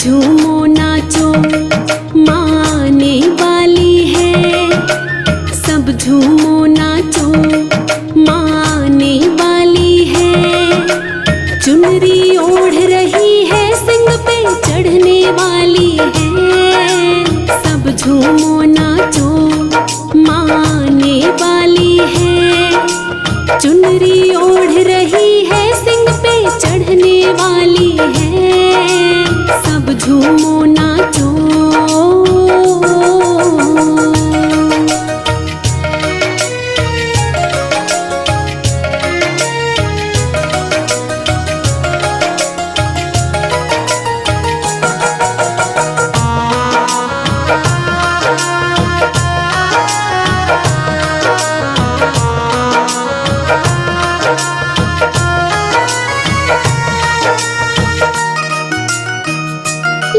झूमो नाचो माने वाली है, सब झूमो नाचो माने वाली है। चुनरी ओढ़ रही है सिंग पे चढ़ने वाली है, सब झूमो नाचो माने वाली है। चुनरी ओढ़ रही है सिंग पे चढ़ने वाली है, सब झूमो नाचो।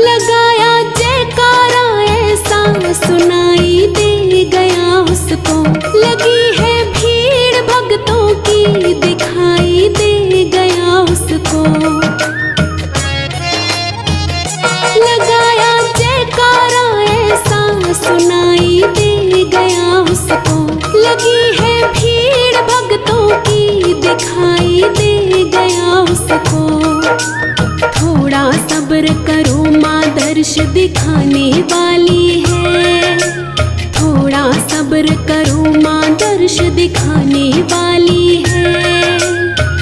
लगाया जयकारा ऐसा सुनाई दे गया उसको, लगी है भीड़ भक्तों की दिखाई दे गया उसको। लगाया जयकारा ऐसा सुनाई दे गया उसको, लगी है भीड़ भक्तों की दिखाई दे गया उसको। थोड़ा सब्र करो माँ दर्श दिखाने वाली है, थोड़ा सब्र करो माँ दर्श दिखाने वाली है।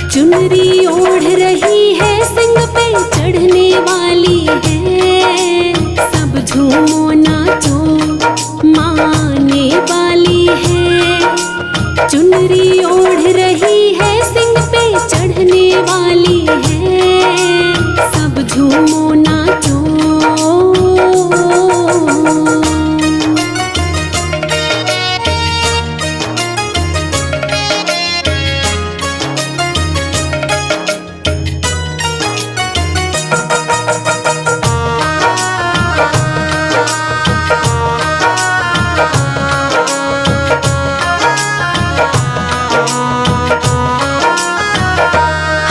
चुनरी ओढ़ रही है सिंग पे चढ़ने वाली है, सब झूमो नाचो माने वाली है। चुनरी ओढ़ रही है सिंग पे चढ़ने वाली है, सब झूमो नाचो।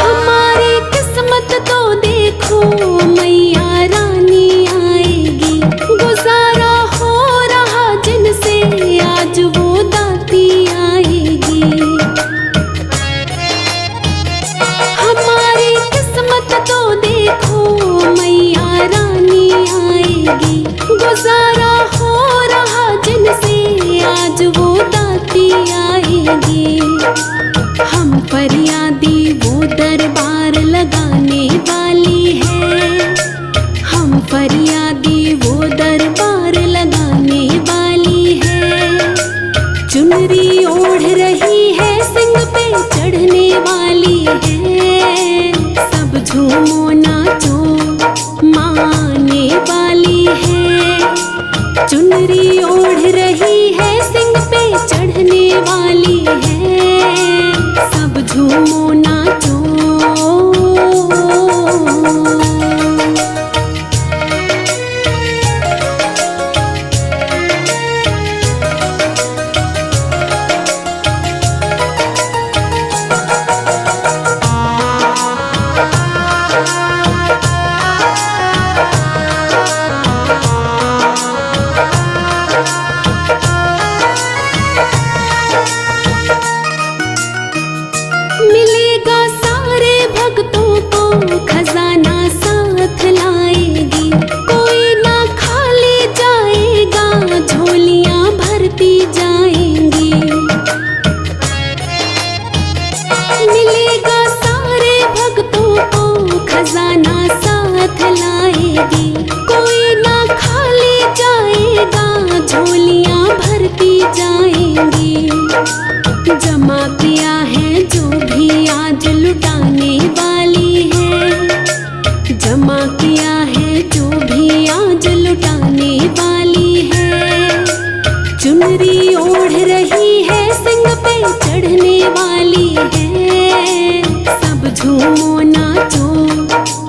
हमारी किस्मत तो देखो मैया रानी आएगी, गुजारा हो रहा जिनसे आज वो दाती आएगी। हमारी किस्मत तो देखो मैया रानी आएगी, गुजारा हो रहा जिनसे आज वो दाती आएगी। हम फरियादी वो दरबार लगाने वाली है, हम फरियादी वो दरबार लगाने वाली है। चुनरी ओढ़ रही है सिंग पे चढ़ने वाली है, सब झूमो नाचो माने वाली है। चुनरी ओढ़ रही है सिंग पे चढ़ने वाली है, सब झूमो नाचो। मिलेगा सारे भक्तों को खजाना साथ लाएगी, कोई ना खाली जाएगा झोलियां भरती जाएंगी। मिलेगा सारे भक्तों को खजाना साथ लाएगी, कोई ना खाली जाएगा झोलियां भरती जाएंगी। जमा किया है जो भी आज लुटाने वाली है, जमा किया है जो भी आज लुटाने वाली है। चुनरी ओढ़ रही है सिंग पे चढ़ने वाली है, सब झूमो नाचो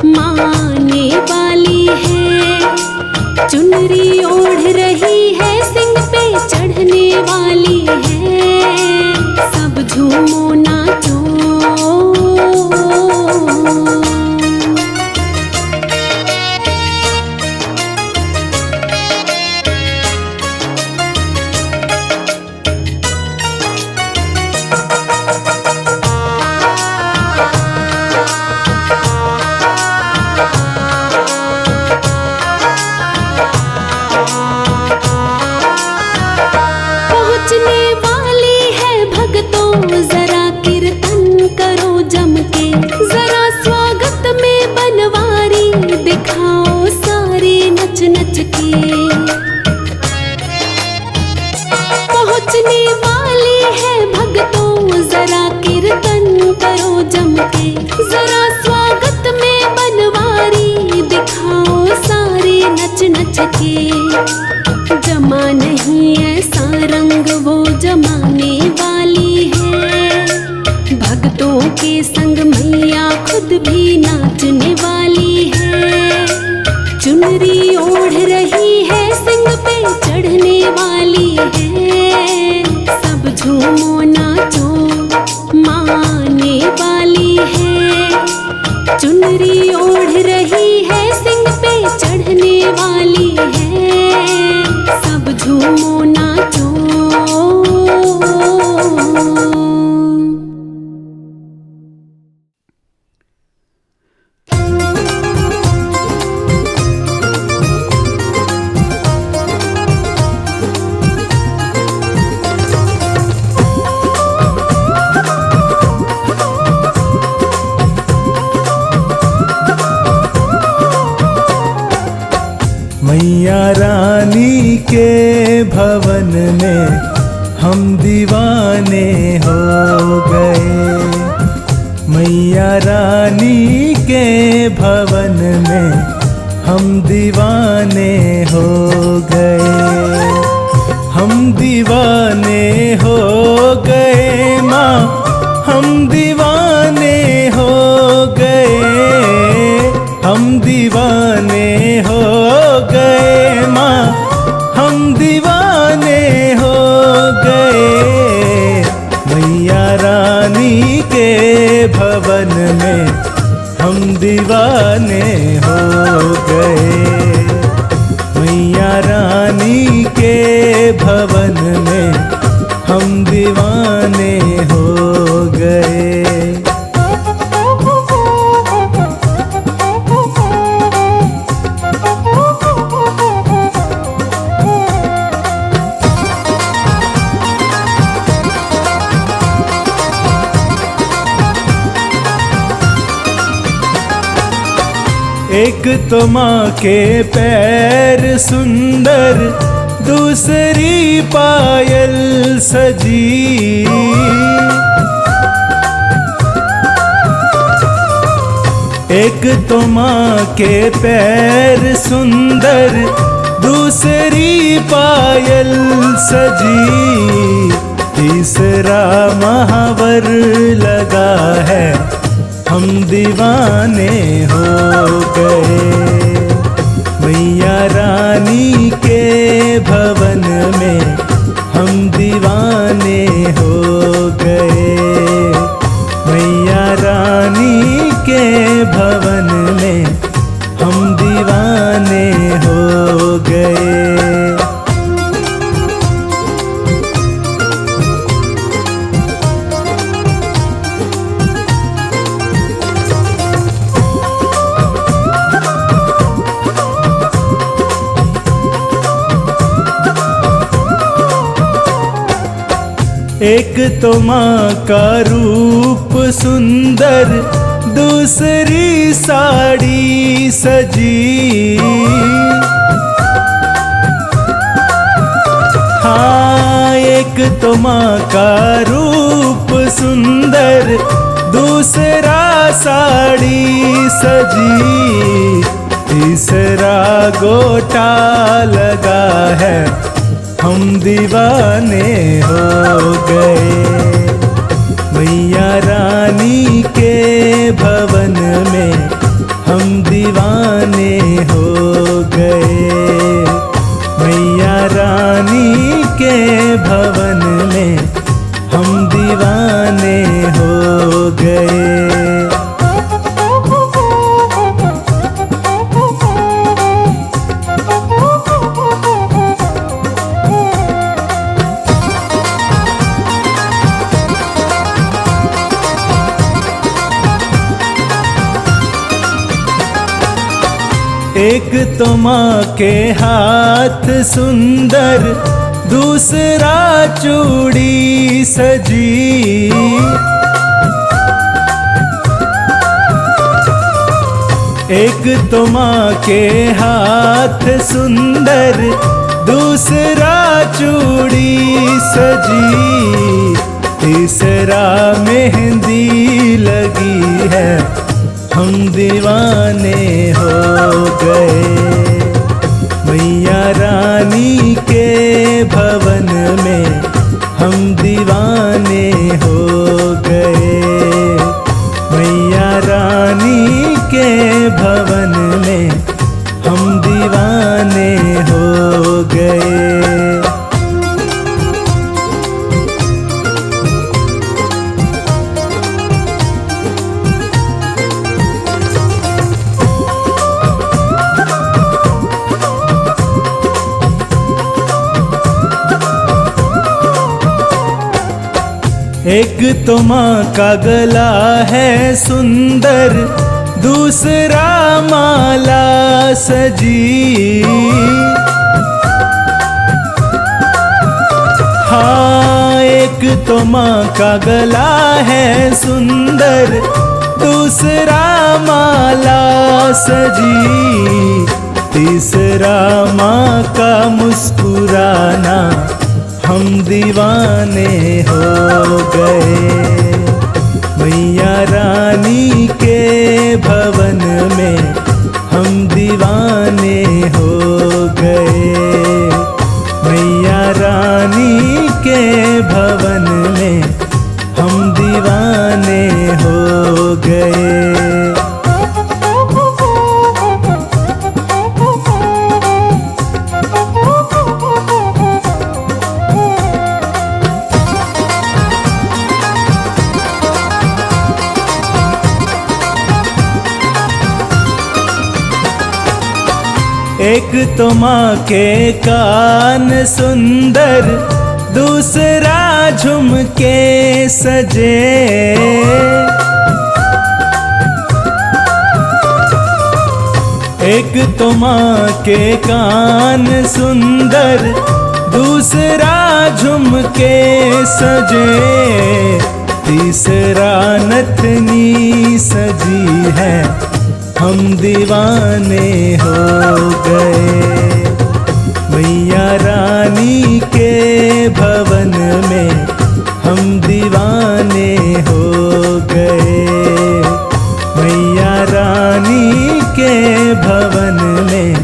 माने वाली है। चुनरी ओढ़ रही है सिंग पे चढ़ने वाली है, सब झूमो नाचो। सोचने वाली है भक्तों, जरा कीर्तन करो जम के, जरा स्वागत में बनवारी दिखाओ सारे नच नच के। जमा नहीं ऐसा रंग वो जमाने वाली है, भक्तों के संग मैया खुद भी नाचने वाली है। चुनरी ओढ़ रही है, सिंग पे चढ़ने वाली है, सब झूमो नाचो माने वाली है। चुनरी ओढ़ रही है, सिंग पे चढ़ने वाली है, सब झूमो नाचो। मैया रानी के भवन में हम दीवाने हो गए। मैया रानी के भवन में हम दीवाने हो गए। हम दीवाने हो गए माँ, हम दीवाने हो गए। हम दीवाने हो गए माँ, हम दीवाने हो गए। मैया रानी के भवन में हम दीवाने हो गए। मैया रानी के भवन में हम दीवाने हो गए। एक तो माँ के पैर सुंदर, दूसरी पायल सजी। एक तो माँ के पैर सुंदर, दूसरी पायल सजी। तीसरा महावर लगा है, हम दीवाने हो गए। मैया रानी के भवन में हम दीवाने हो गए। मैया रानी के भवन में हम दीवाने हो गए। एक तो माँ का रूप सुंदर, दूसरी साड़ी सजी। हाँ, एक तो माँ का रूप सुंदर, दूसरा साड़ी सजी। तीसरा गोटा लगा है, हम दीवाने हो गए। मैया रानी के भवन में हम दीवाने हो गए। मैया रानी के भवन में हम दीवाने हो गए। एक तो माँ के हाथ सुंदर, दूसरा चूड़ी सजी। एक तो माँ के हाथ सुंदर, दूसरा चूड़ी सजी, तीसरा मेहंदी लगी है, हम दीवाने हो गए। मैया रानी के भवन में हम दीवाने हो गए। मैया रानी के भवन में हम दीवाने हो गए। एक तो माँ का गला है सुंदर, दूसरा माला सजी। हाँ, एक तो माँ का गला है सुंदर, दूसरा माला सजी, तीसरा माँ का मुस्कुराना, हम दीवाने हो गए। मैया रानी के भवन में हम दीवाने हो गए। मैया रानी के भवन में हम दीवाने हो गए। एक तो माँ के कान सुंदर, दूसरा झुमके सजे। एक तो माँ के कान सुंदर, दूसरा झुमके सजे, तीसरा नथनी सजी है, हम दीवाने हो गए। मैया रानी के भवन में हम दीवाने हो गए। मैया रानी के भवन में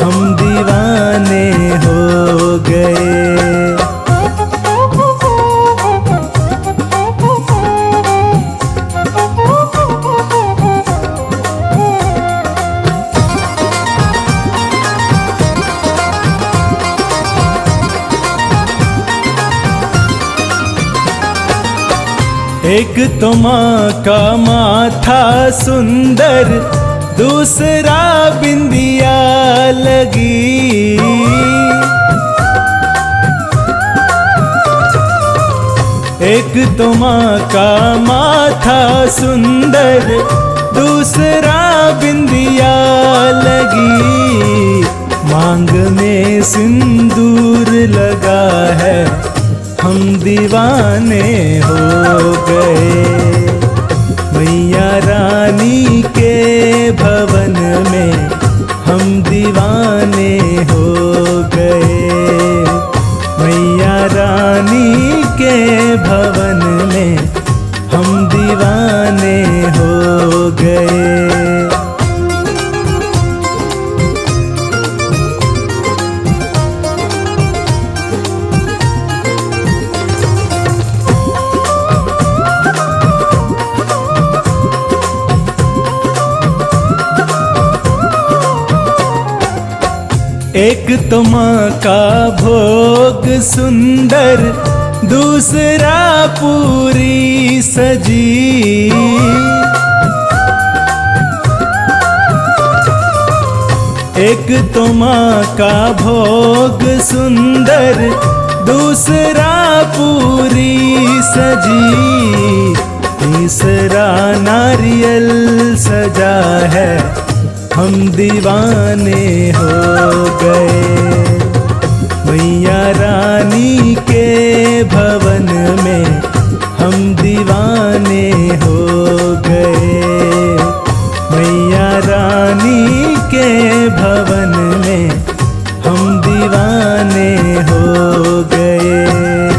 हम दीवाने हो गए। एक तो माँ का माथा सुंदर, दूसरा बिंदिया लगी। एक तो माँ का माथा सुंदर, दूसरा बिंदिया लगी, मांग में सिंदूर लगा है, हम दीवाने हो गए। मैया रानी के भवन में हम दीवाने हो गए। मैया रानी के भवन में हम दीवाने हो गए। एक तो माँ का भोग सुंदर, दूसरा पूरी सजी। एक तो माँ का भोग सुंदर, दूसरा पूरी सजी, तीसरा नारियल सजा है, हम दीवाने हो गए। मैया रानी के भवन में हम दीवाने हो गए। मैया रानी के भवन में हम दीवाने हो गए।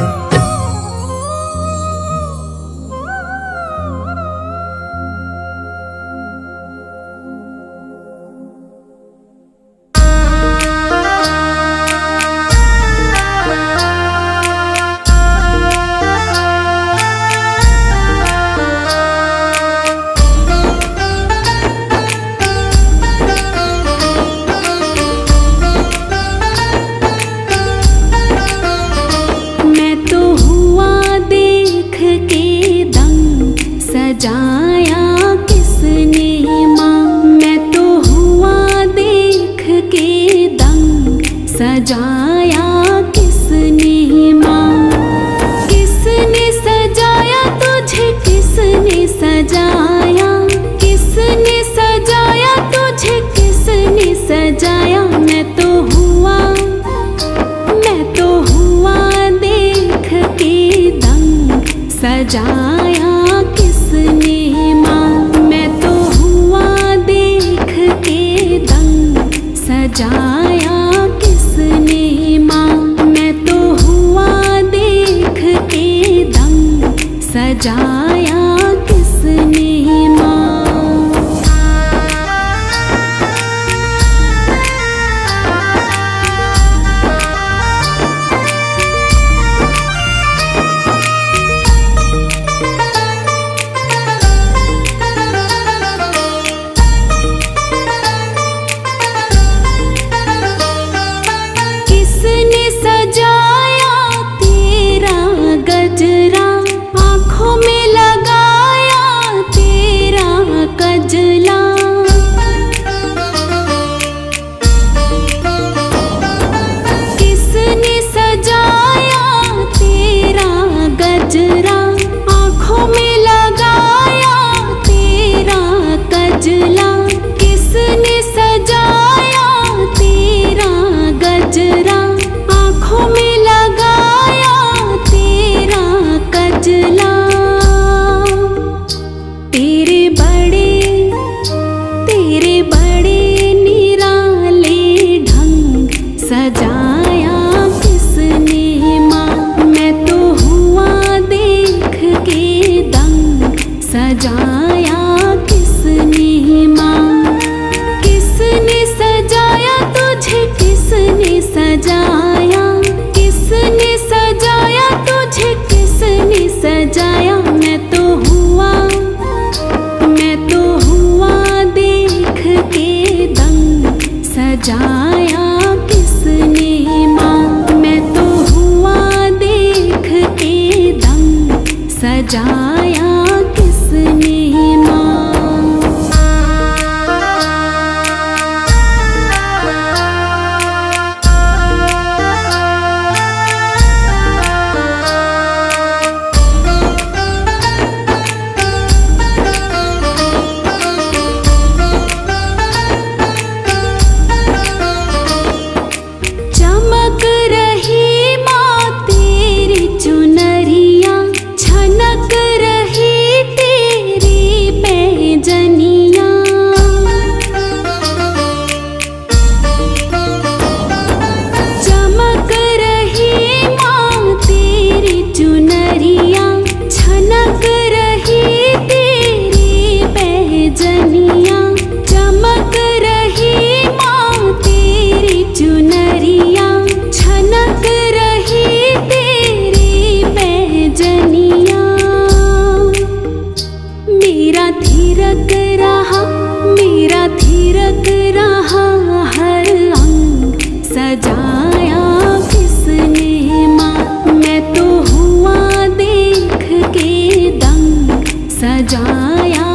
सजाया किसने माँ, मैं तो हुआ देख के दंग। सजाया किसने माँ, मैं तो हुआ देख के दंग। सजाया किसने माँ। किसने सजाया तेरा गजरा, आँखों में लगाया तेरा कजला। किसने सजाया तेरा गजरा, आँखों में लगाया तेरा कजला। किसने सजाया तेरा गजरा, आँखों में लगाया तेरा कजला। तेरे बड़े निराले ढंग। सजाया किसने माँ, मैं तो हुआ देख के दंग। सजाया किसने माँ। किसने सजाया तुझे, किसने सजाया। किसने सजाया तुझे, किसने सजाया। मैं तो हुआ देख के दंग। सजाया किसने माँ, मैं तो हुआ देख के दंग। सजाया किसने माँ। चमक रही माँ तेरी चुनरिया, छनक रही तेरी पैजनिया। चमक रही माँ तेरी चुनरिया, छनक रही तेरी पैजनिया। चमक रही माँ तेरी चुनरिया, छनक रही तेरी पैजनिया। मेरा थिरक रहा हर अंग। सजाया किसने माँ, मैं तो हुआ देख के दंग। सजाया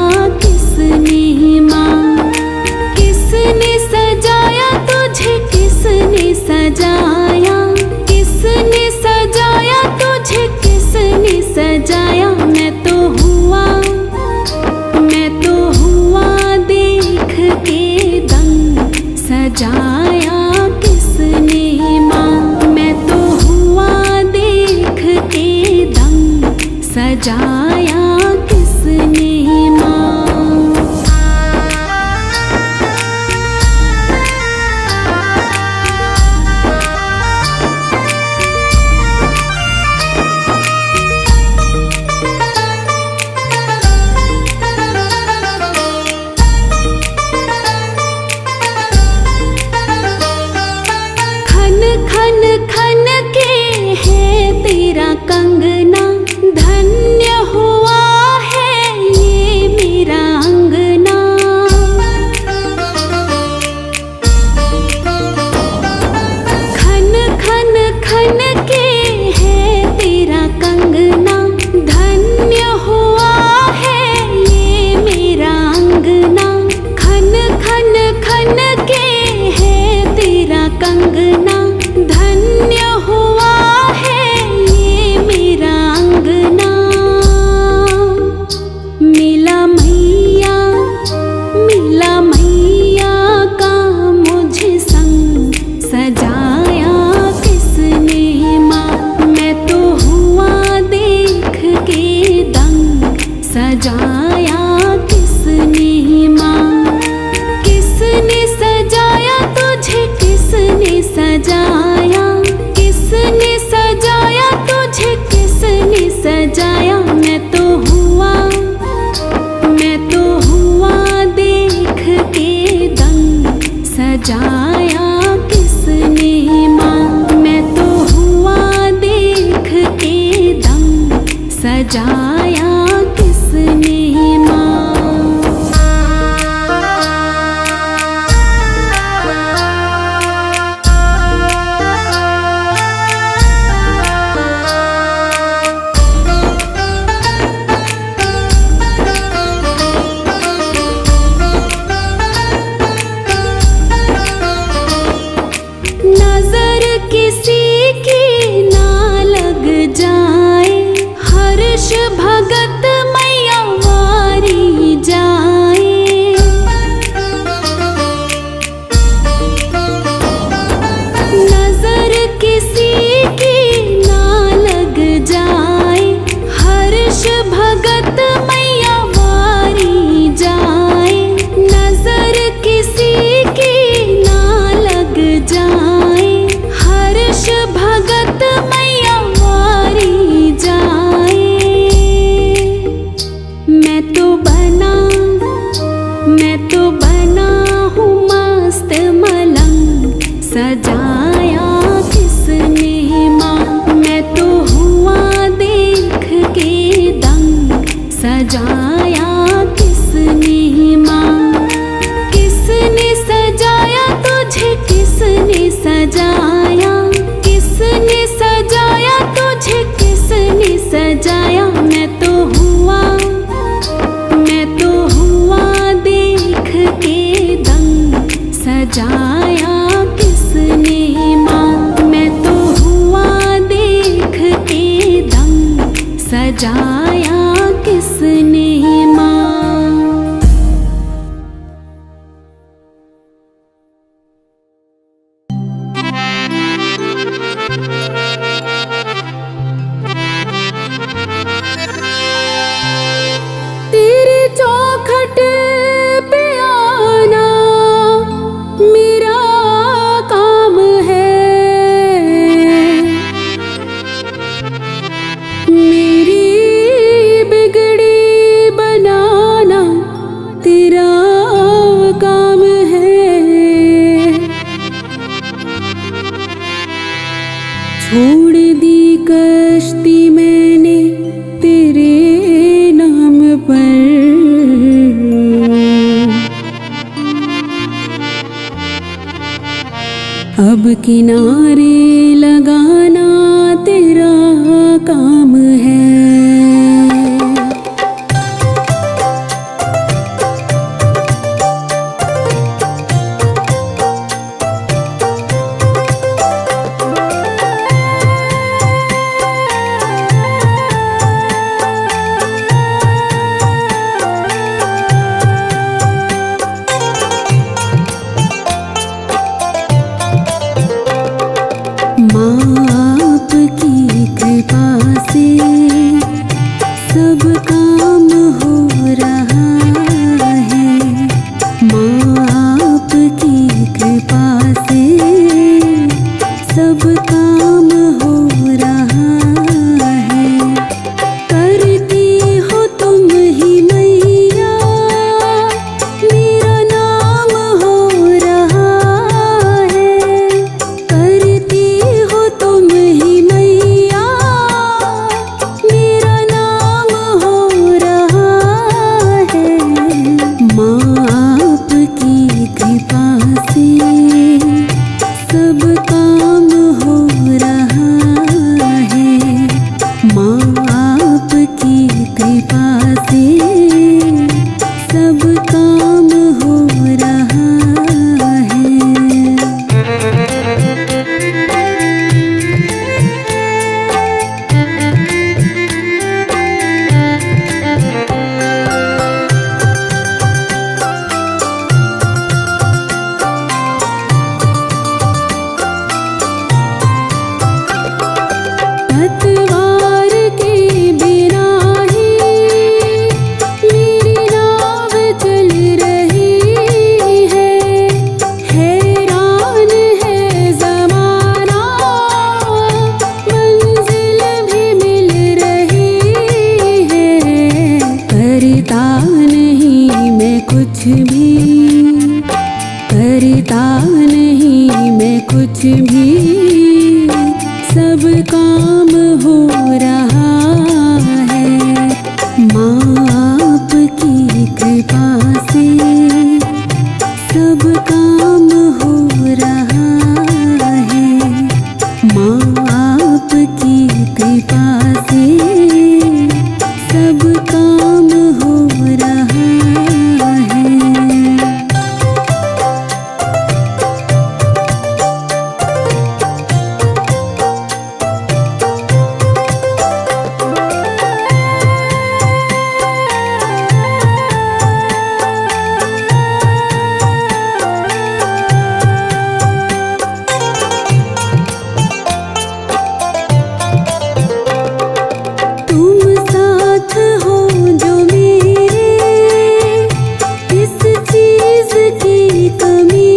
किसने माँ। किसने सजाया तुझे, किसने सजाया। किसने सजाया तुझे, किसने सजाया। मैं तो हुआ देख के दंग। सजाया किसने माँ, मैं तो हुआ देख के दंग। सजाया किसने माँ। खन खन के है तेरा कंगना, धन्य हो सजाया किसने माँ। नजर किसी की ना लग जाए, हर्ष भगत मैया वारी जाए। नजर किसी की ना लग जाए, हर्ष भगत मैया वारी जाए। नजर किसी की ना लग जाए, हर्ष भगत मैया वारी जाए। मैं तो बना हूँ मस्त मलंग, सजाया किसने माँ। मैं तो हुआ देख के दंग, सजाया किसने माँ। किसने सजाया तुझे, किसने सजाया, किसने सजाया तुझे, किसने सजाया। मैं तो हुआ देख के दंग, सजाया किसने माँ। मैं तो हुआ देख के दंग, सजाया किसने माँ। तेरे चौखट पे आना मेरा काम है, मेरी बिगड़ी बनाना तेरा काम है। छोड़ दी कश्ती मैंने तेरे नाम पर, अब किनारे लगाना तेरा काम है। आपकी कृपा से सब काम हो रहा है। माँ आपकी कृपा से सब काम हो रहा है। करती हो तुम ही मैया, मेरा नाम हो रहा है। करती हो तुम ही मैया, मेरा नाम हो रहा है। माँ आपकी कृपा से सब काम हो रहा है। माँ आपकी कृपा से सब काम हो रहा है। पतवार के बिना ही मेरी नाव चल रही है। हैरान है ज़माना, मंजिल भी मिल रही है। करता नहीं मैं कुछ भी, करता नहीं मैं कुछ भी, सब काम हो रहा है। कृपा से सब काम हो रहा है। तुम साथ हो जो मेरे, किस चीज की कमी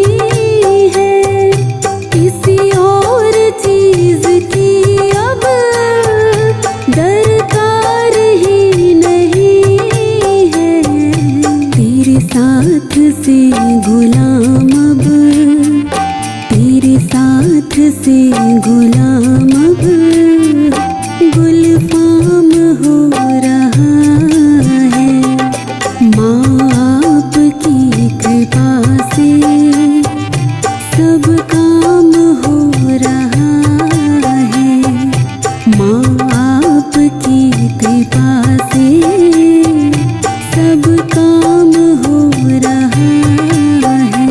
है, किसी और चीज की अब दरकार ही नहीं है। तेरे साथ से गुलाम अब, तेरे साथ से गुलाम अब गुलफाम हो रहा है। माँ आपकी कृपा से सब काम हो रहा है। माँ आपकी कृपा से सब काम हो रहा है।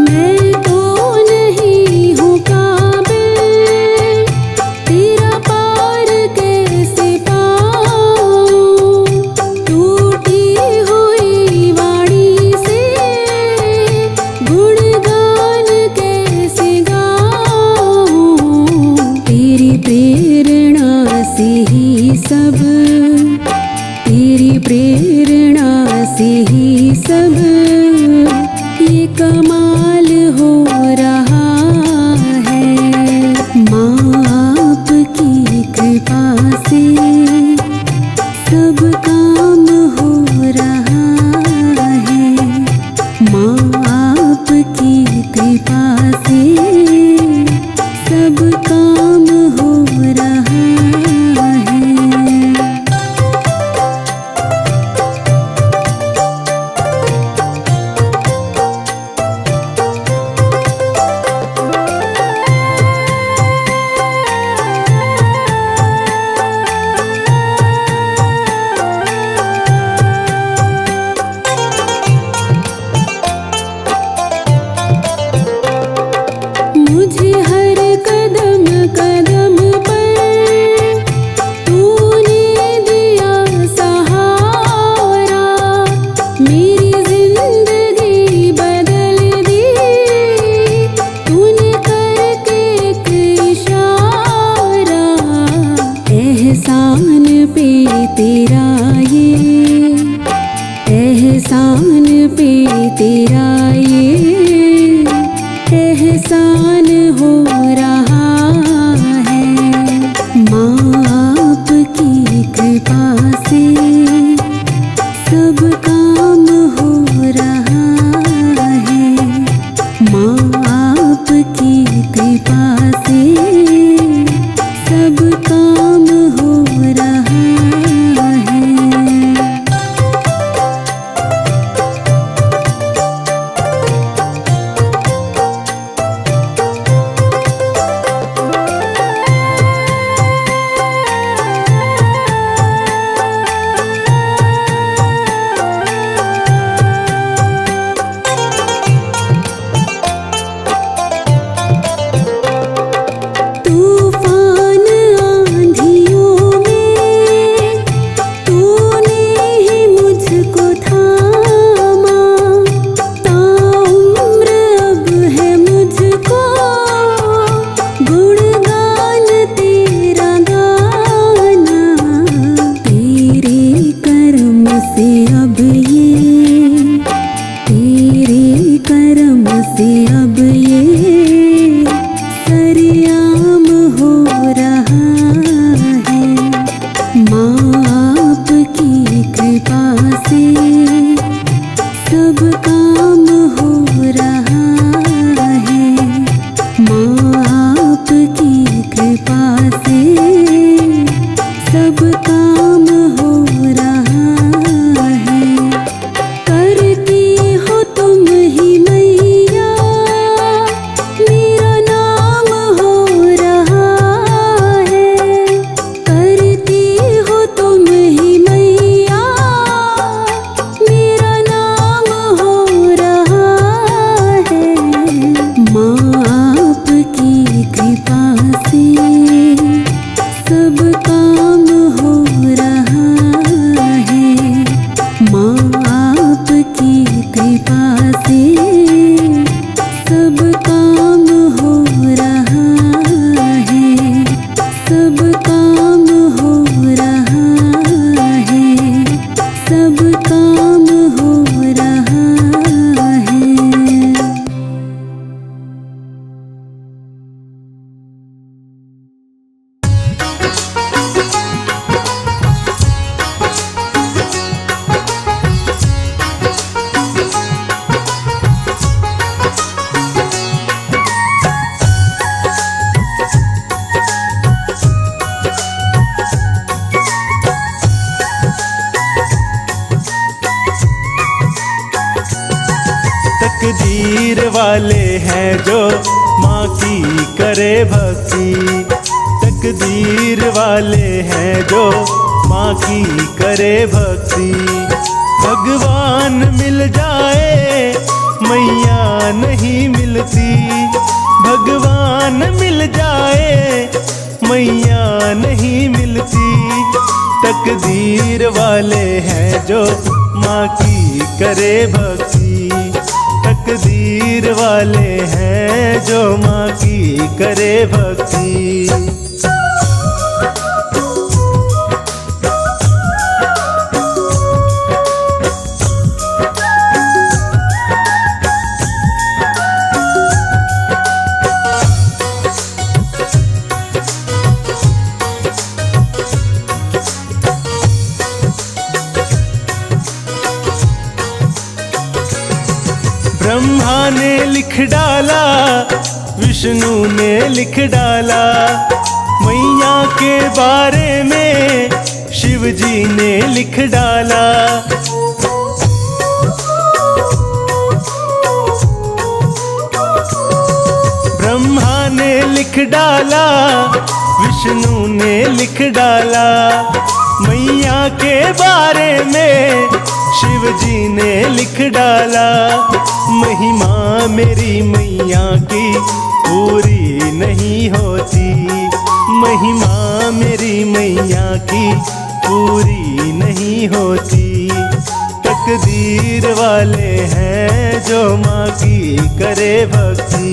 मैं तो नहीं हूँ काबिल, तेरा पार कैसे पाऊँ। टूटी हुई वाणी से गुणगान कैसे गाऊँ। तेरी प्रेरणा से ही सब, तेरी प्रेरणा से ही सब ये कमाल हो रहा है। माँ आपकी कृपा से सब काम हो रहा है। माँ आपकी कृपा से सब काम हो रहा है। मुझे हर कदम कदम पर तूने दिया सहारा। मेरी जिंदगी बदल दी तूने करके एक इशारा। एहसान पे तेरा ये, एहसान पे तेरा ये एहसान हो रहा है। माँ आपकी कृपा से सब काम हो रहा है। माँ आपकी कृपा से सब काम हो रहा है। वाले हैं जो माँ की करे भक्ति, तकदीर वाले हैं जो माँ की करे भक्ति। भगवान मिल जाए मैया नहीं मिलती, भगवान मिल जाए मैया नहीं मिलती। तकदीर वाले हैं जो माँ की करे भक्ति, तकदीर वाले हैं जो माँ की करे भक्ति। ब्रह्मा ने लिख डाला, विष्णु ने लिख डाला, मैया के बारे में शिव जी ने लिख डाला। ब्रह्मा ने लिख डाला, विष्णु ने लिख डाला, मैया के बारे में शिव जी ने लिख डाला। महिमा मेरी मैया की पूरी नहीं होती, महिमा मेरी मैया की पूरी नहीं होती। तकदीर वाले हैं जो माँ की करे भक्ति।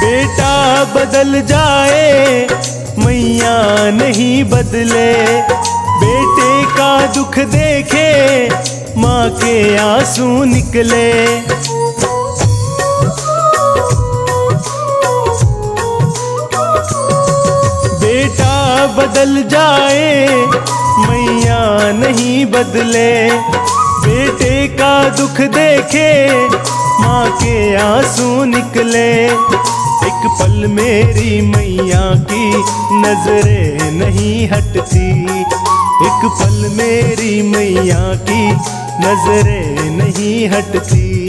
बेटा बदल जाए मैया नहीं बदले, बेटे का दुख देखे माँ के आंसू निकले। बेटा बदल जाए मैया नहीं बदले, बेटे का दुख देखे माँ के आंसू निकले। एक पल मेरी मैया की नजरें नहीं हटती, एक पल मेरी मैया की नजरें नहीं हटती।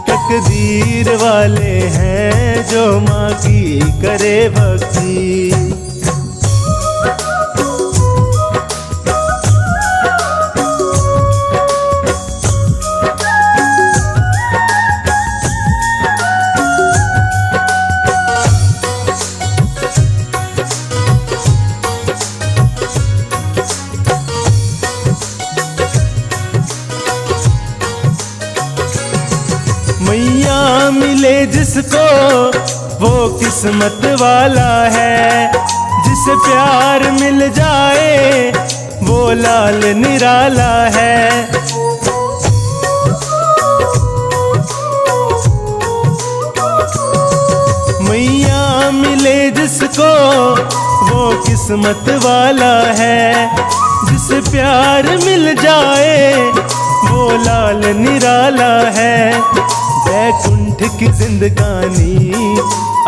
तकदीर वाले हैं जो माँ की करे भक्ति। मैया मिले जिसको वो किस्मत वाला है, जिसे प्यार मिल जाए वो लाल निराला है। मैया मिले जिसको वो किस्मत वाला है, जिसे प्यार मिल जाए वो लाल निराला है। बैकुंठ की जिंदगानी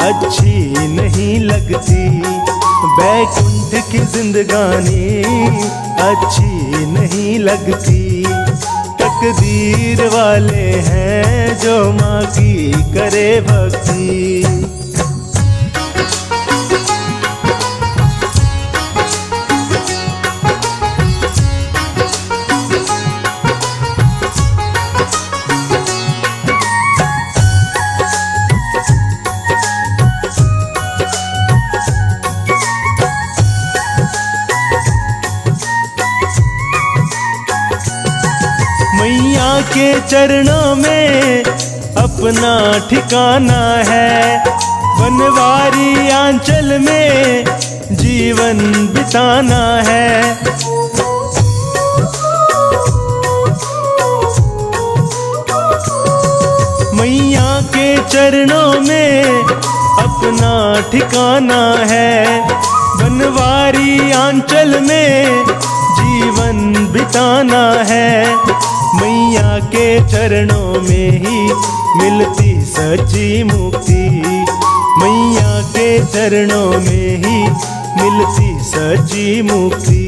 अच्छी नहीं लगती, बैकुंठ की जिंदगानी अच्छी नहीं लगती। तकदीर वाले हैं जो माँ की करे भक्ति। मैया के चरणों में अपना ठिकाना है, बनवारी आंचल में जीवन बिताना है। मैया के चरणों में अपना ठिकाना है, बनवारी आंचल में जीवन बिताना है। मैया के चरणों में ही मिलती सच्ची मुक्ति, मैया के चरणों में ही मिलती सच्ची मुक्ति।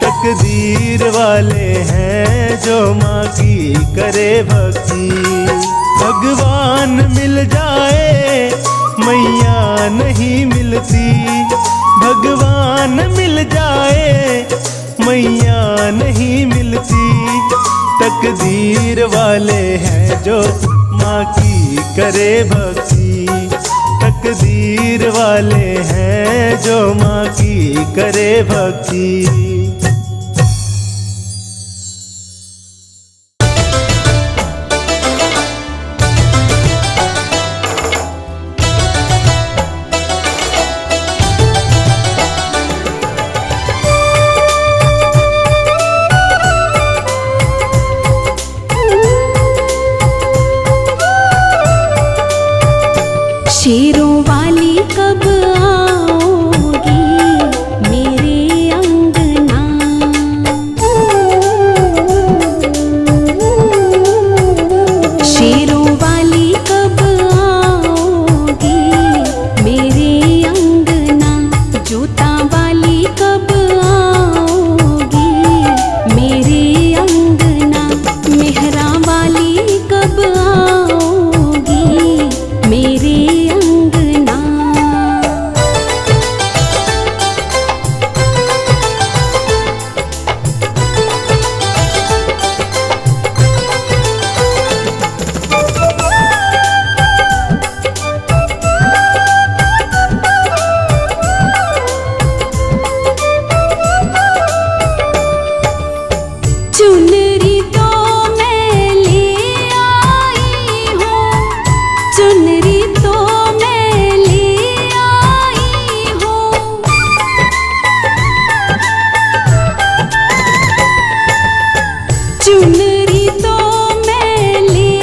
तकदीर वाले हैं जो माँ की करे भक्ति। भगवान मिल जाए मैया नहीं मिलती, भगवान मिल जाए मैया नहीं मिलती। तकदीर वाले हैं जो माँ की करे भक्ति, तकदीर वाले हैं जो माँ की करे भक्ति। शेरों वाली कब आओगी मेरे अंगना, शेरों वाली कब आओगी मेरे अंगना, जोता वाली कब आओगी मेरे अंगना, मेहरा वाली कब आओगी मेरे अंगना। चुनरी तो मैं ले आई हूँ, चुनरी तो मैं ले आई हूँ, चुनरी तो मैं ले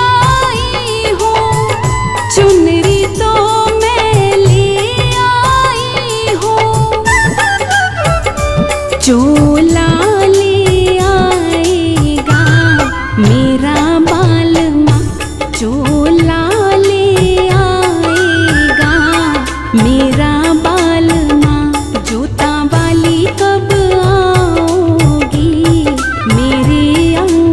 आई हूँ, चुनरी तो मैं ले आई हूँ। चोला ले आएगा मेरा बालमा, चोला ले आएगा मेरा बालमा, जोता वाली कब आओगी मेरे अंगना।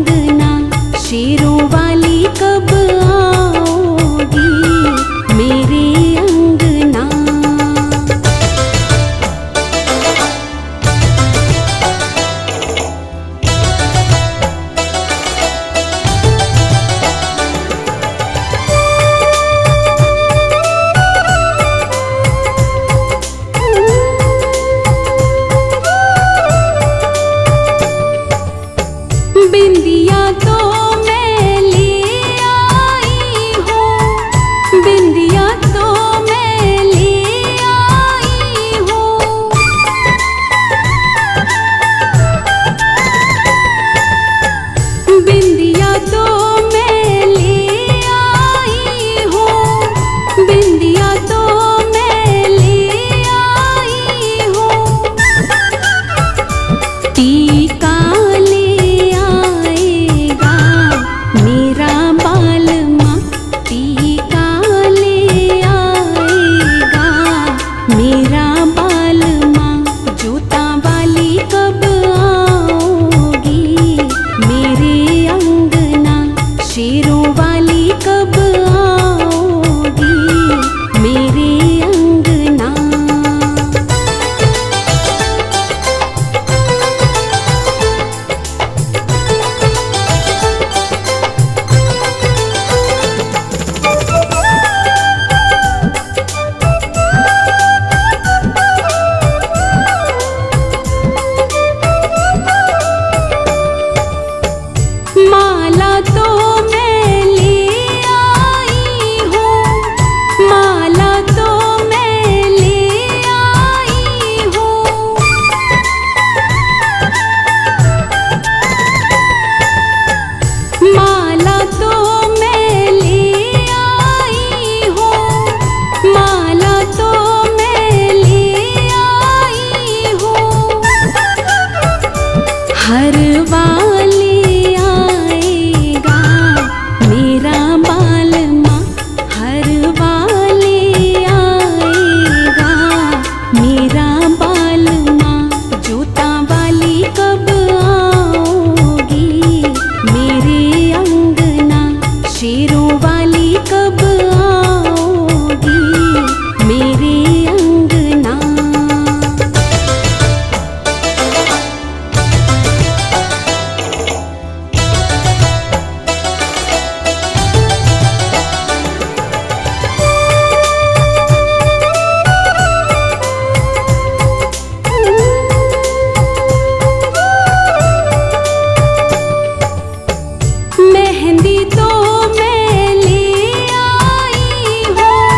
हर वाले आएगा मेरा बालमा, हर वाले आएगा मेरा बालमा। जूता वाली कब आओगी मेरे अंगना, शेरों वाली कब आओगी मेरे अंगना। मेहंदी तो मैं ले आई हूँ,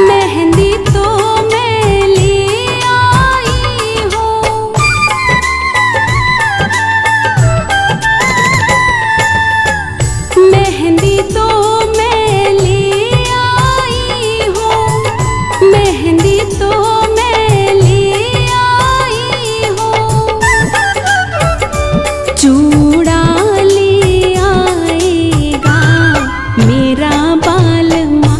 मेहंदी तो मैं ले आई हूँ। मेहंदी तो मैं ले आई हूँ, मेहंदी तो मैं ले आई हूँ। चूड़ा ले आएगा मेरा बालमा,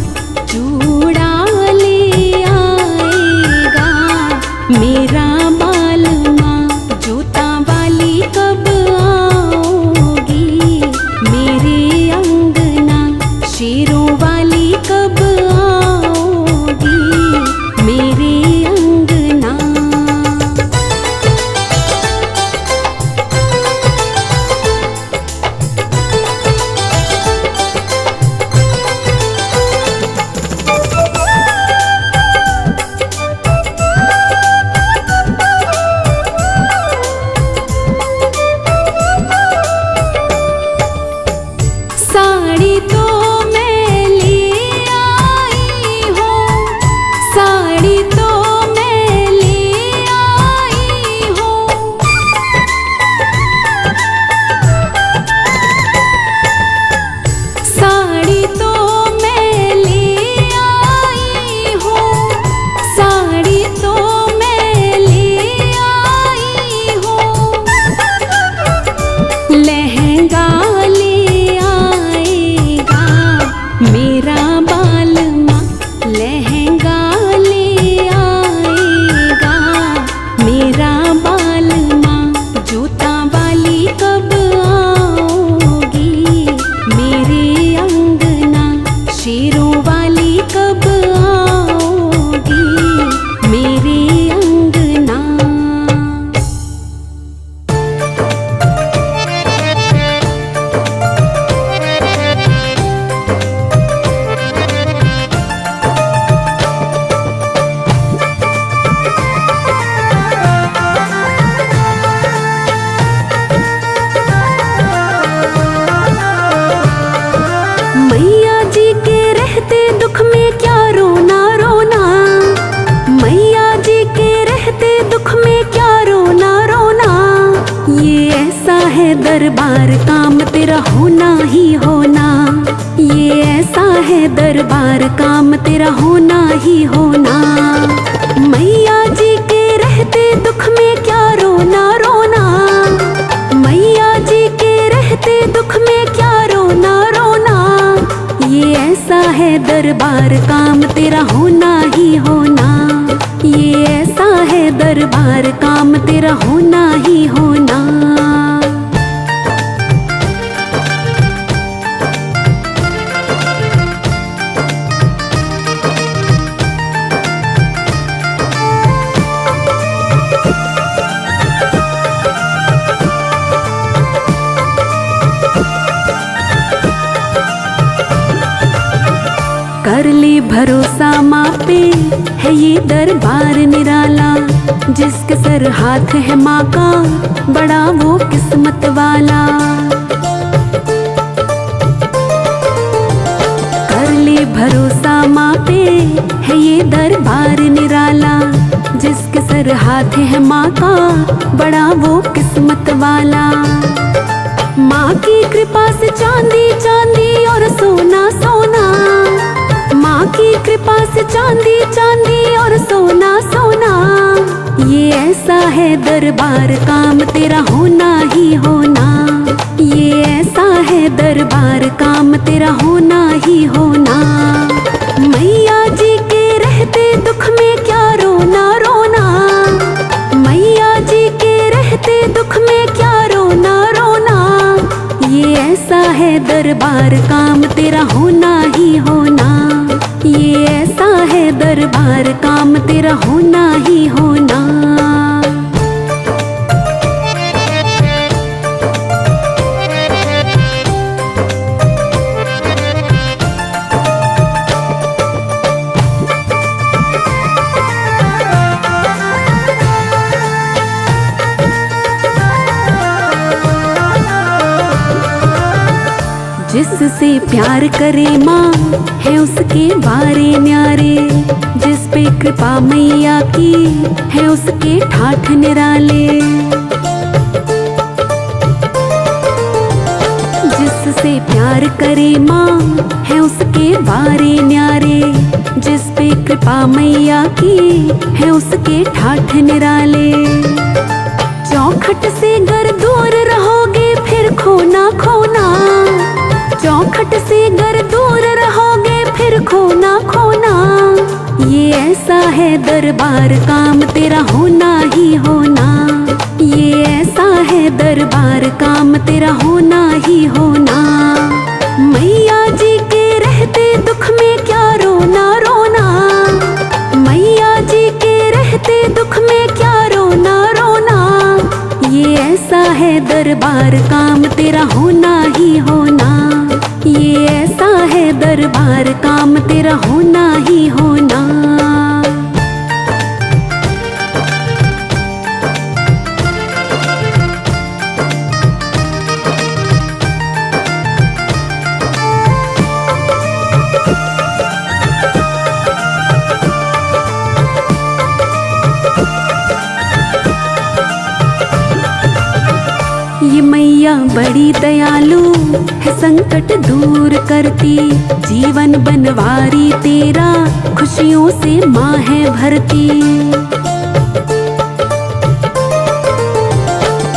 चूड़ा ले आएगा मेरा बालमा। जूता वाली कब आओगी मेरे अंगना, शेरों वाली कब आओगी मेरे अंगना। साड़ी तो मैं ले आई हूँ, साड़ी तो मैं ले आई हूँ। साड़ी तो मैं ले आई हूँ, साड़ी तो मैं ले आई हूँ। लहंगा ले आएगा मेरा बालमा, लहंगा ले आएगा मेरा बालमा। जूता वाली कब आओगी मेरे अंगना, शेरों वाली कब आओगी मेरे अंगना। मैया जी के रहते दुख में क्या रोना रोना, मैया जी के रहते दुख में क्या रोना रोना। ये ऐसा है दरबार काम तेरा होना ही होना, ये ऐसा है दरबार काम तेरा होना ही होना। मैया जी के रहते दुख में क्या रोना रोना, मैया जी के रहते दुख में क्या रोना रोना। ये ऐसा है दरबार काम तेरा होना ही होना, ये ऐसा है दरबार काम तेरा होना ही होना। कर ली भरोसा माँ पे है ये दरबार निराला, जिसके सर हाथ है माँ का बड़ा वो किस्मत वाला। कर ली भरोसा माँ पे है ये दरबार निराला, जिसके सर हाथ है माँ का बड़ा वो किस्मत वाला। माँ की कृपा से चांदी चांदी और सोना सोना, माँ की कृपा से चांदी चांदी और सोना सोना। ये ऐसा है दरबार काम तेरा होना ही होना। ये ऐसा है दरबार काम तेरा होना ही होना। मैया जी के रहते दुख में क्या रोना रोना। मैया जी के रहते दुख में क्या रोना रोना। ये ऐसा है दरबार काम तेरा होना ही होना। ये ऐसा है दरबार काम तेरा होना ही होना। जिससे प्यार करे माँ है उसके बारे न्यारे। जिस पे कृपा मैया की है उसके ठाठ निराले। जिससे प्यार करे माँ है उसके बारे न्यारे। जिस पे कृपा मैया की है उसके ठाठ निराले। चौखट से गर दूर रहोगे फिर खोना खोना। चौखट से गर दूर रहोगे फिर खोना खोना। ये ऐसा है दरबार काम तेरा होना ही होना। ये ऐसा है दरबार काम तेरा होना ही होना। मैया जी के रहते दुख में क्या रोना रोना। मैया जी के रहते दुख में क्या रोना रोना। ये ऐसा है दरबार काम तेरा होना ही होना। ये ऐसा है दरबार काम तेरा होना ही होना। ये मैया बड़ी दयालु है संकट दूर करती। जीवन बनवारी तेरा खुशियों से माँ है भरती।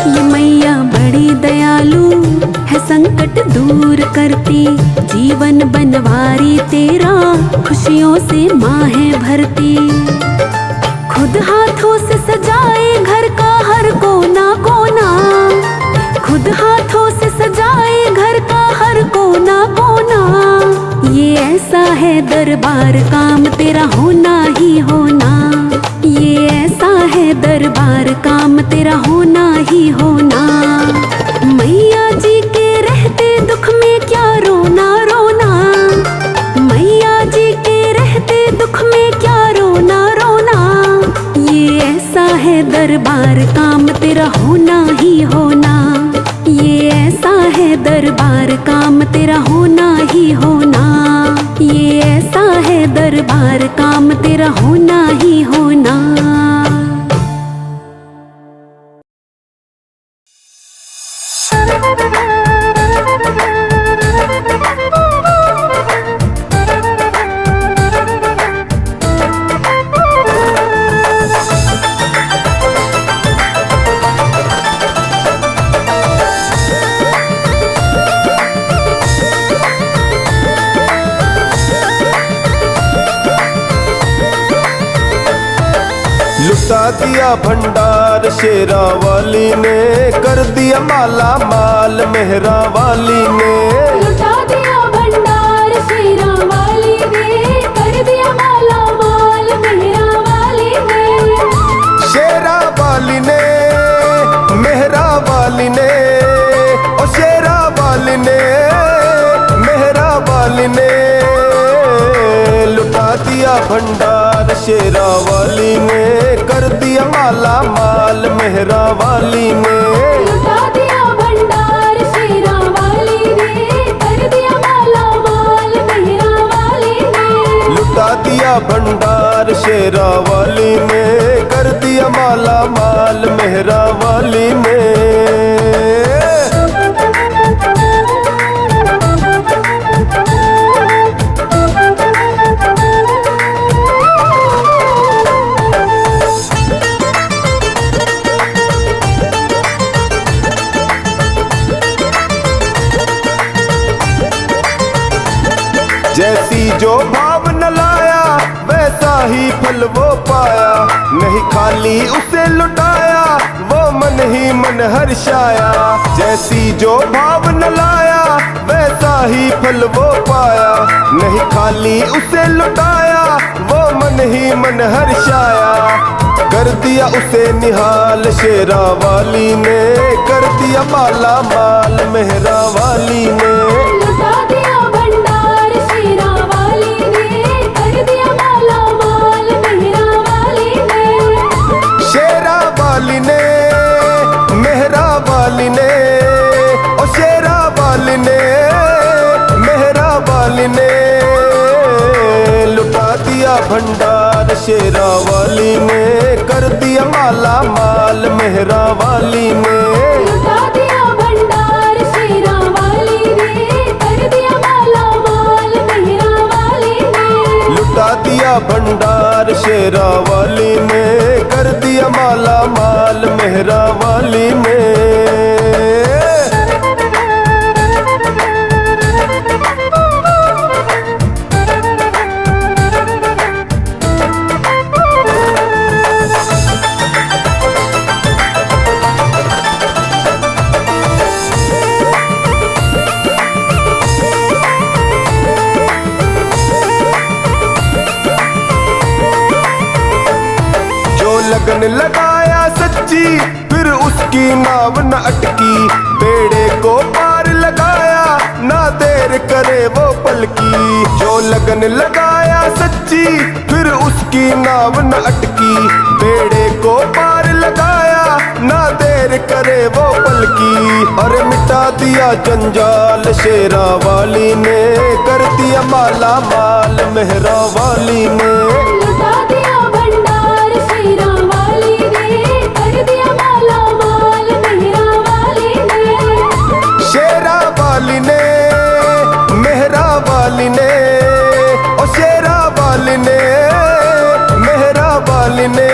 ये मैया बड़ी दयालु है संकट दूर करती। जीवन बनवारी तेरा खुशियों से माँ है भरती। खुद हाथों से सजाए घर का हर कोना कोना। खुद हाथों से सजाए घर का हर कोना कोना। ये ऐसा है दरबार काम तेरा होना ही होना। ये ऐसा है दरबार काम तेरा होना ही होना। मैया जी के रहते दुख में क्या रोना रोना। मैया जी के रहते दुख में क्या रोना रोना। ये ऐसा है दरबार काम तेरा होना ही होना। ये ऐसा है दरबार काम तेरा होना ही होना। ये ऐसा है दरबार काम तेरा होना ही होना। लुटा दिया भंडार शेरा वाली ने। कर दिया माला माल मेहरा वाली ने। लुटा दिया भंडार शेरा वाली ने। कर दिया माला माल मेहरा वाली ने। शेरा वाली ने मेहरा वाली ने। ओ शेरा वाली ने मेहरा वाली ने। लुटा दिया भंडार शेरा वाली ने। कर दिया माला माल मेहरा वाली ने। लुटा दिया भंडार शेरा वाली ने। कर दिया माला माल मेहरा वाली ने। लुटा दिया भंडार शेरा वाली ने। कर दिया माला माल मेहरा वाली ने। जैसी जो भाव न लाया वैसा ही फल वो पाया, नहीं खाली उसे लुटाया वो मन ही मन हर्षाया। जैसी जो भाव न लाया वैसा ही फल वो पाया, नहीं खाली उसे लुटाया वो मन ही मन हर्षाया। कर दिया उसे निहाल शेरा वाली ने, कर दिया माला माल मेहरा वाली ने। लुटा दिया भंडार शेरा वाली ने, कर दिया माला माल मेहरा वाली ने। शेरा वाली ने मेहरा वाली ने, ओ शेरा वाली ने मेहरा वाली ने। लुटा दिया भंडार शेरा वाली ने, कर दिया माला माल मेहरा वाली ने। लुटा दिया भंडार शेरा वाली ने, कर दिया माला माल मेहरा वाली ने। लुटा दिया भंडार शेरा वाली ने, कर दिया माला माल मेहरा वाली ने। लगन लगाया सच्ची फिर उसकी नाव न अटकी, बेड़े को पार लगाया ना देर करे वो पलकी। जो लगन लगाया सच्ची फिर उसकी नाव न अटकी, बेड़े को पार लगाया ना देर करे वो पलकी। और मिटा दिया जंजाल शेरा वाली ने, कर दिया माला माल मेहरा वाली ने। लुटा दिया भंडार शेरा वाली ने, कर दिया माला माल मेहरा वाली ने। शेरा वाली ने मेहरा वाली ने, ओ शेरा वाली ने मेहरा वाली ने।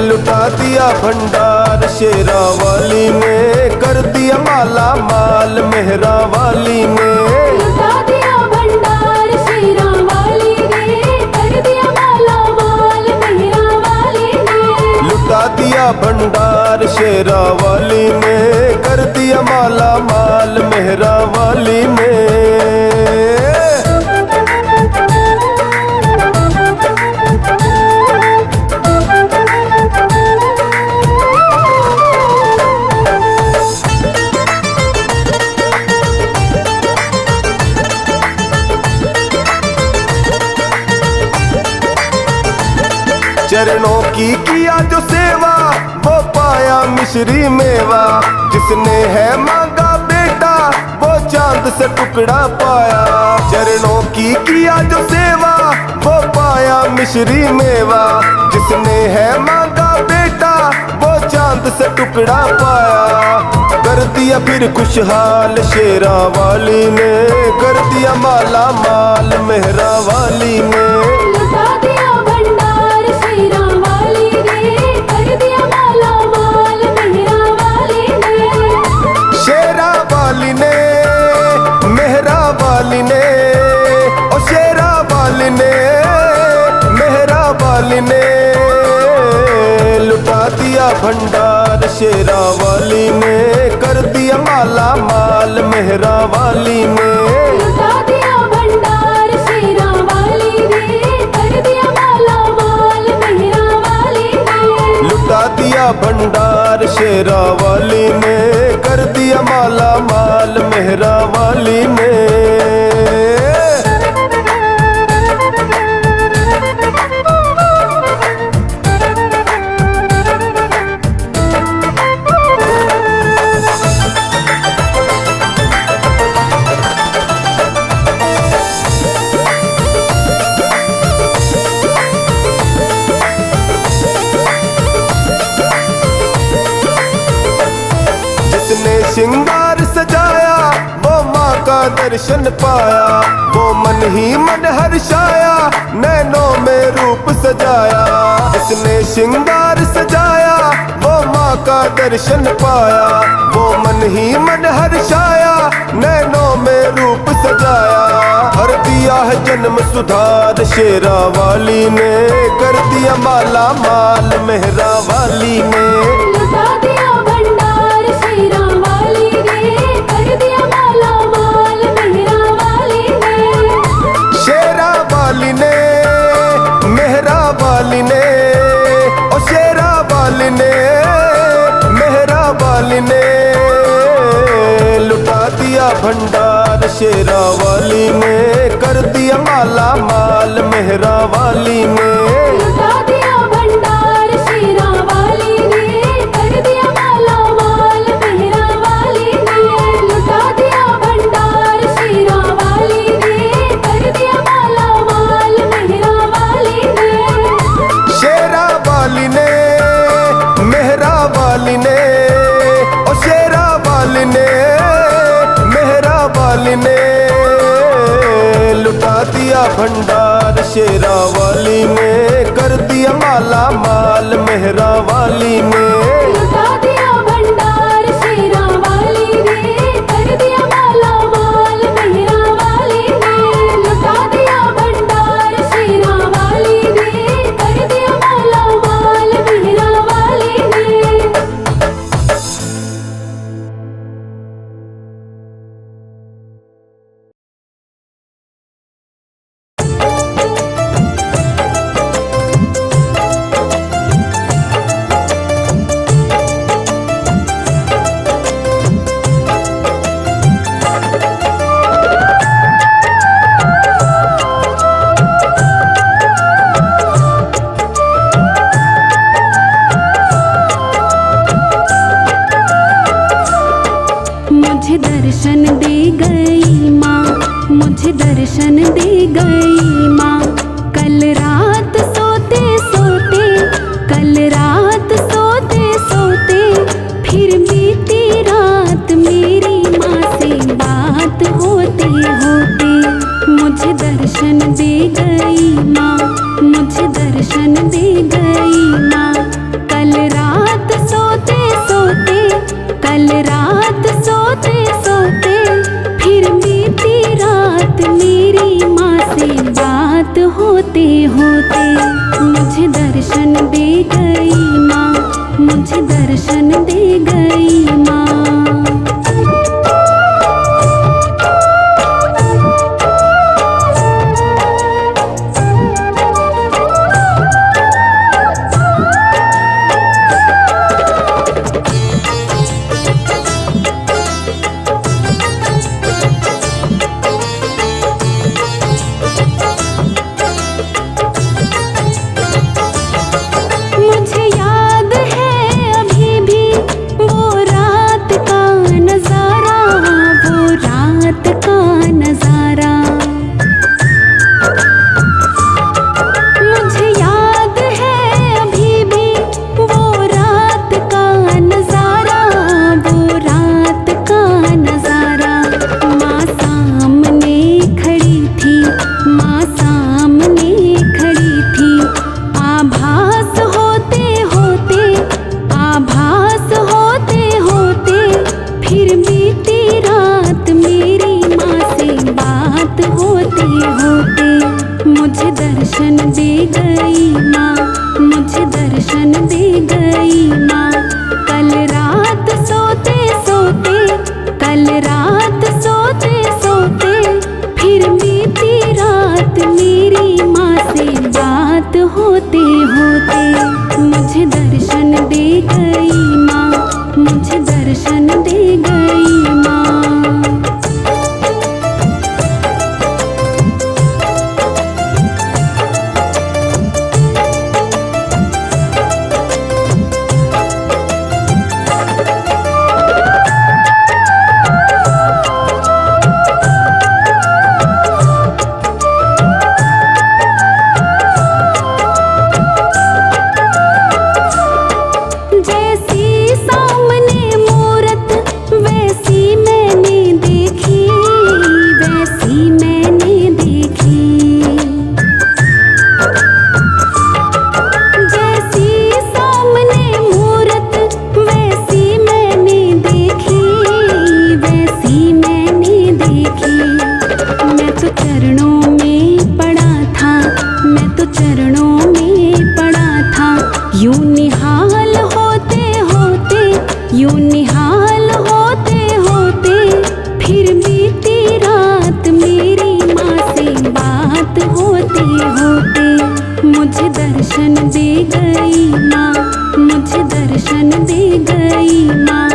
लुटा दिया भंडार शेरा वाली ने, कर दिया माला माल मेहरा वाली ने। लुटा दिया भंडार शेरा वाली ने, कर दिया माला माल मेहरा वाली ने। लुटा दिया भंडार शेरा वाली ने, कर दिया माला माल मेहरा वाली ने। चरणों की किया जो सेवा वो पाया मिश्री मेवा, जिसने है मांगा बेटा वो चांद से टुकड़ा पाया। चरणों की किया जो सेवा वो पाया मिश्री मेवा, जिसने है मांगा बेटा वो चांद से टुकड़ा पाया। कर दिया फिर खुशहाल शेरा वाली ने, कर दिया माला माल मेहरा वाली ने। लुटा दिया भंडार शेरा वाली ने, कर दिया माला माल मेहरा वाली ने। शेरा वाली ने मेहरा वाली ने, ओ शेरा वाली ने मेहरा वाली ने। लुटा दिया भंडार शेरा वाली ने, कर दिया माला माल मेहरा वाली ने। लुटा दिया भंडार शेरा वाली ने, कर दिया माला माल मेहरा वाली ने। लुटा दिया भंडार शेरा वाली ने, कर दिया माला माल मेहरा वाली ने। श्रृंगार सजाया वो माँ का दर्शन पाया, वो मन ही मन हर्षाया नैनों में रूप सजाया। जिसने श्रृंगार सजाया वो माँ का दर्शन पाया, वो मन ही मन हर्षाया नैनों में रूप सजाया। दिया है जन्म सुधार शेरा वाली ने, कर दिया माला माल मेहरा वाली ने। लुटा दिया भंडार शेरा वाली ने, कर दिया माला माल मेहरा वाली ने। शेरा वाली ने मेहरा वाली ने, ओ शेरा वाली ने मेहरा वाली ने, लुटा दिया भंडार शेरा वाली ने, कर दिया माला माल मेहरा वाली ने। लुटा दिया भंडार शेरा वाली ने, कर दिया माला माल मेहरा वाली ने। लुटा दिया भंडार शेरा वाली ने, कर दिया माला माल मेहरा वाली ने। शेरा वाली ने मेहरा वाली ने, ओ शेरा वाली ने मेहरा वाली ने, लुटा दिया भंडार शेरा वाली ने, कर दिया माला माल मेहरा वाली ने। लुटा दिया भंडार शेरा वाली ने, कर दिया माला माल मेहरा वाली ने। लुटा दिया भंडार शेरा वाली ने, कर दिया माला माल मेहरा वाली ने। मुझे दर्शन दे गई माँ, मुझे दर्शन दे गई माँ। कल रात सोते सोते, कल रात सोते सोते, फिर बीती रात मेरी माँ से बात होते होते। मुझे दर्शन दे गई माँ, मुझे दर्शन दे गई माँ। कल रात सोते सोते, कल रात सोते सोते, फिर बीती रात मेरी माँ से बात होते होते। मुझे दर्शन दे गई माँ, मुझे दर्शन दे गई माँ। मुझे याद है अभी भी वो रात निहाल होते होते फिर बीती रात, मेरी माँ से बात होते होते मुझे दर्शन दे गई माँ, मुझे दर्शन दे गई माँ।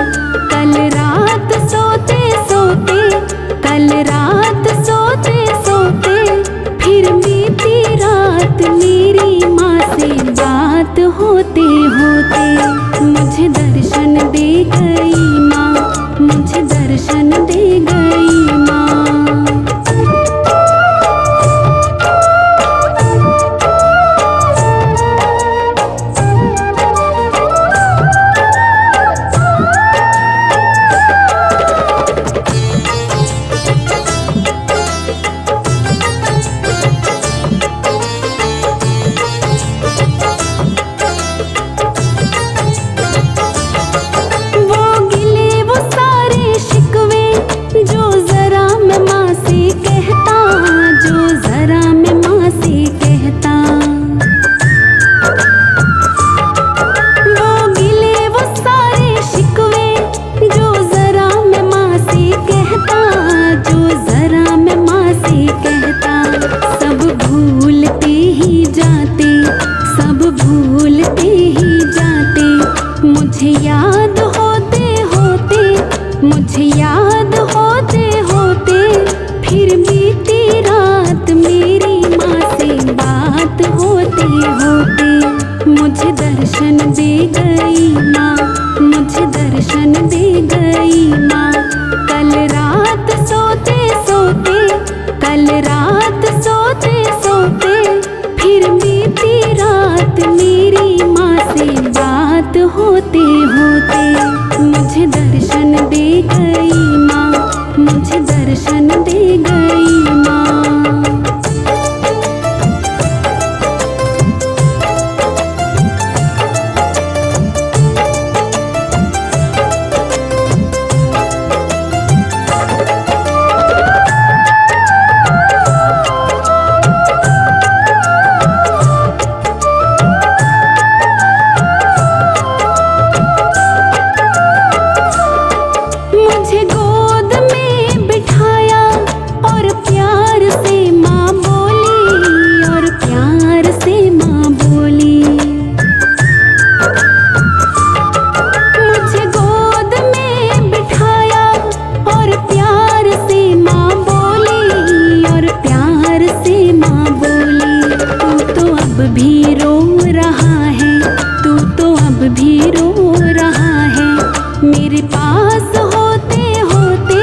कल रात सोते सोते, कल रात सोते सोते फिर बीती रात, मेरी माँ से बात होते होते मुझे दर्शन दे गई माँ, मुझे दर्शन दे गई माँ। मुझे याद होते होते, मुझे याद होते होते फिर बीती रात, मेरी माँ से बात होते होते मुझे दर्शन दे गई माँ, मुझे दर्शन दे गई माँ। कल रात सोते सोते, कल रात सोते सोते फिर बीती रात, मेरी माँ से बात होते होते मुझे दर्शन दे गई माँ, मुझे दर्शन दे गई माँ। मेरे पास होते होते,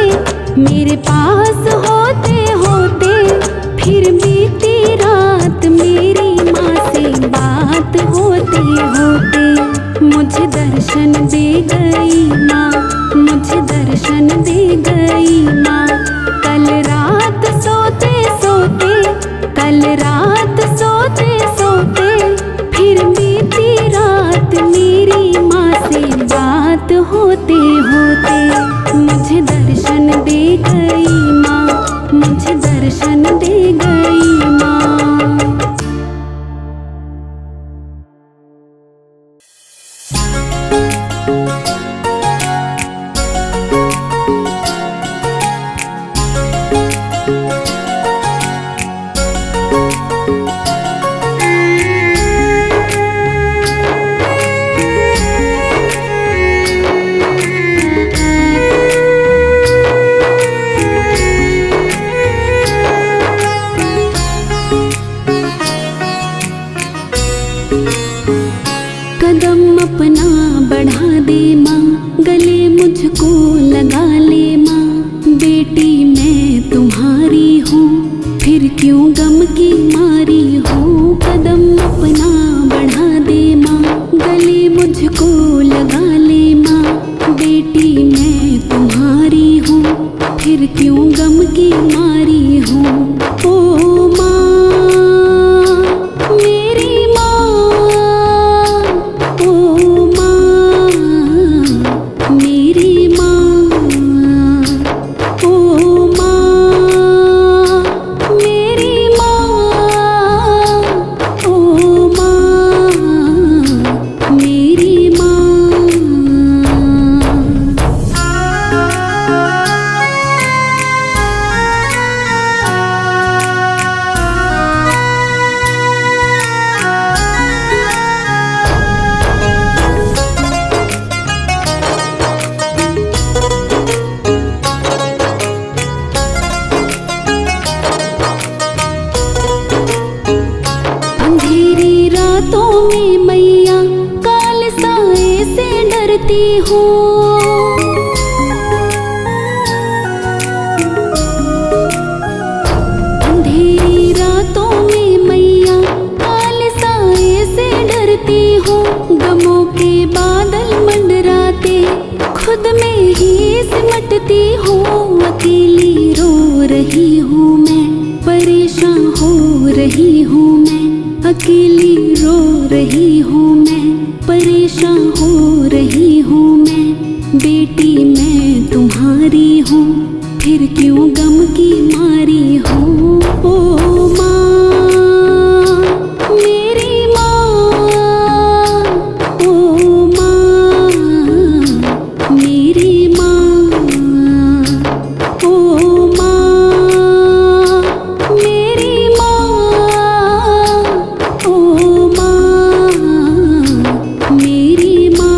मेरे पास होते होते फिर बीती रात, मेरी माँ से बात होते होते मुझे दर्शन दे गई माँ, मुझे दर्शन दे गई माँ। कल रात सोते सोते, कल रात सोते सोते फिर बीती रात, मेरी माँ से बात होते होते मुझे दर्शन दे गई माँ, मुझे दर्शन दे गई माँ। कदम अपना बढ़ा दे माँ, गले मुझको लगा ले माँ। बेटी मैं तुम्हारी हूँ, फिर क्यों गम की मारी हूँ। कदम अपना बढ़ा दे माँ, गले मुझको लगा ले माँ। बेटी मैं तुम्हारी हूँ, फिर क्यों गम की मारी हूँ। ओ माँ मेरी माँ, ओ माँ मेरी माँ, ओ माँ मेरी माँ, ओ माँ मेरी माँ। सिमटती हूँ, अकेली रो रही हूँ मैं, परेशान हो रही हूँ मैं, अकेली रो रही हूँ मैं, परेशान हो रही हूँ मैं। बेटी मैं तुम्हारी हूँ, फिर क्यों गम की मारी हूँ। ओ माँ, मेरी माँ, ओ माँ, मेरी माँ, ओ माँ, मेरी माँ, ओ माँ, मेरी माँ।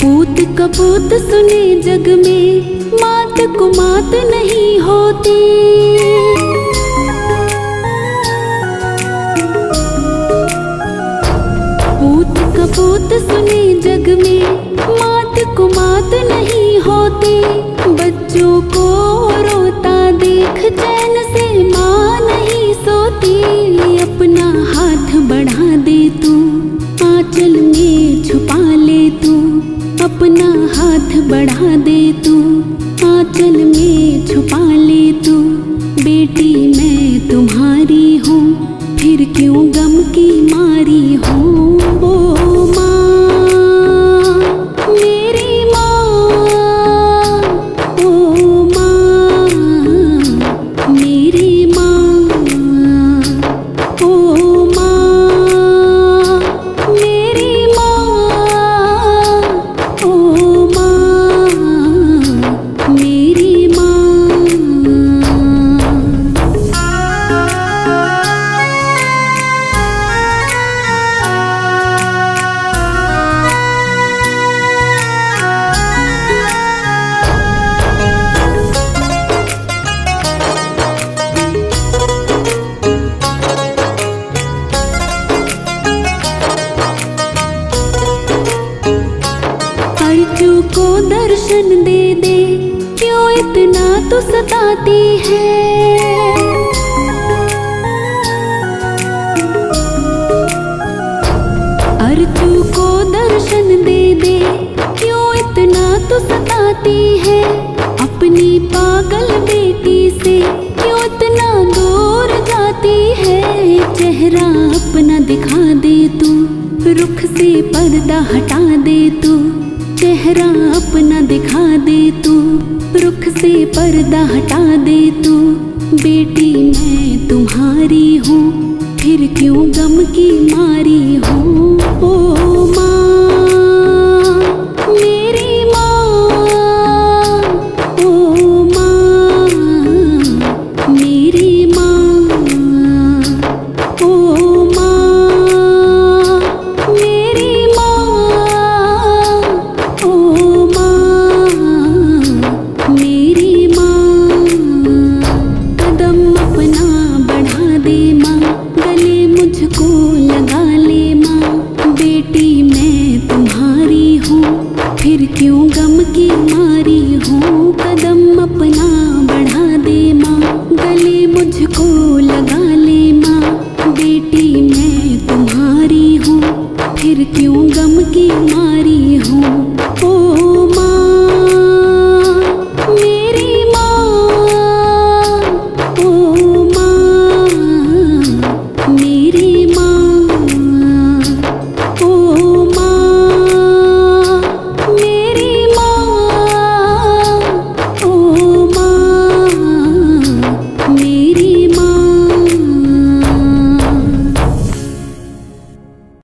पूत कपूत सुने जग में, मात को मात नहीं होती। पूत कपूत सुने जग में, मात को मात नहीं होती। बच्चों को रोता देख चैन से माँ नहीं सोती। अपना हाथ बढ़ा दे तू, आंचल में छुपा ले तू, अपना हाथ बढ़ा दे तू, आंचल में छुपा ले तू। बेटी मैं तुम्हारी हूँ, फिर क्यों गम की मारी हूँ। ओ माँ, मेरी माँ, ओ माँ, मेरी माँ, ओ माँ, मेरी माँ, ओ माँ, मेरी माँ। अर्जू को दर्शन दे दे, क्यों इतना तो सताती है। अर्जू को दर्शन दे दे, क्यों इतना तो सताती है। अपनी पागल बेटी से क्यों इतना दूर जाती है। चेहरा अपना दिखा दे तू, रुख से पर्दा हटा दे तू। चेहरा अपना दिखा दे तू, रुख से पर्दा हटा दे तू। बेटी मैं तुम्हारी हूँ, फिर क्यों गम की मारी हूँ। ओ माँ, मेरी माँ, ओ माँ, मेरी माँ, ओ माँ, मेरी माँ, ओ माँ, मेरी माँ। कदम अपना बढ़ा दे माँ, गले मुझको लगा ले माँ। बेटी मैं तुम्हारी हूँ, फिर क्यों गम की मारी हूँ। कदम अपना बढ़ा दे माँ, गले मुझको लगा ले माँ। बेटी मैं तुम्हारी हूँ, फिर क्यों गम की मारी हूँ। ओ